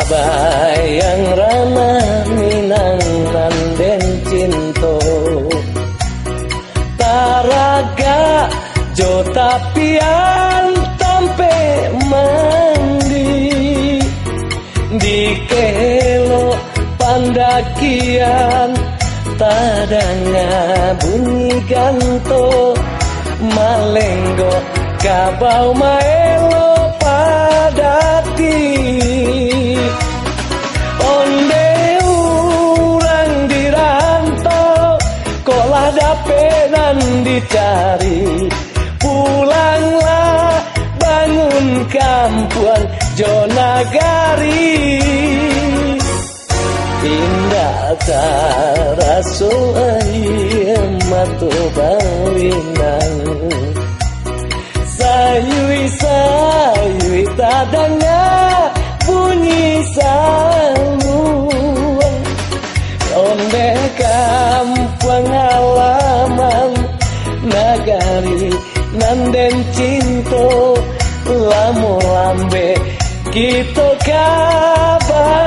bayang rana minang nanden cinto taraga jo tapian tampe mandi di kelo pandakian tadanga bunyi ganto malenggo kabau maelo padati onde urang dirantau kolah dapenan dicari pulanglah bangun kampuan Jonagari indah taraso ayam matu bawinang sayui tadanga bunyi saluang onde kampung halaman nagari nanden cinto lamu lambe kita kabasuo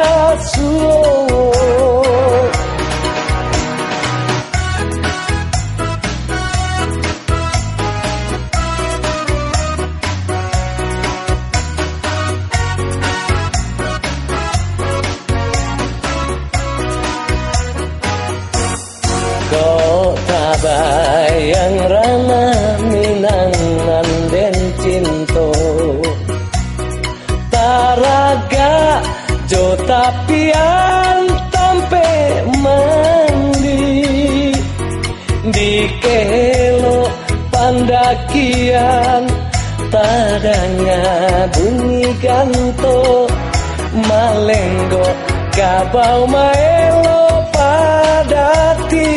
kota bayang rana minang nanden cinto taraga jo tapian tampe mandi di kelo pandakian tadanga bunyi ganto malenggo kabau maelo padati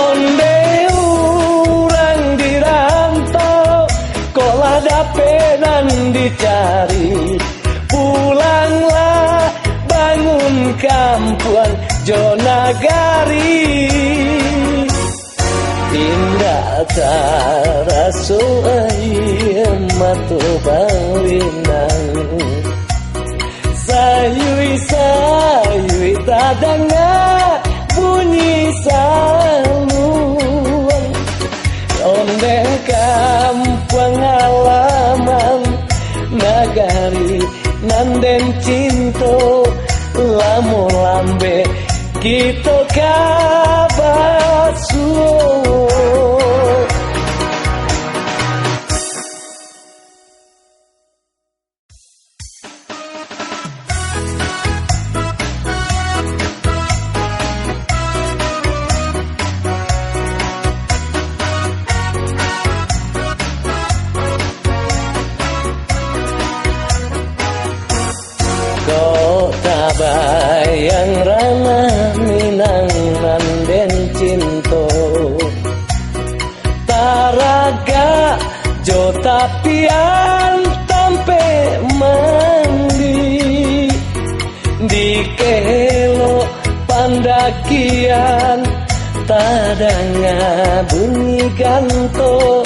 onde urang dirantau kolah dapenan dicari pulanglah bangun kampuan Jonagari indah taraso ayam matu bawinang sayui tadanga bunyi saluang onde kampung halaman nagari nanden cinto lamu lambe kita kabasuo kota bayang rana minang nanden cinto taraga jo tapian tampe mandi di kelo pandakian tadanga bunyi ganto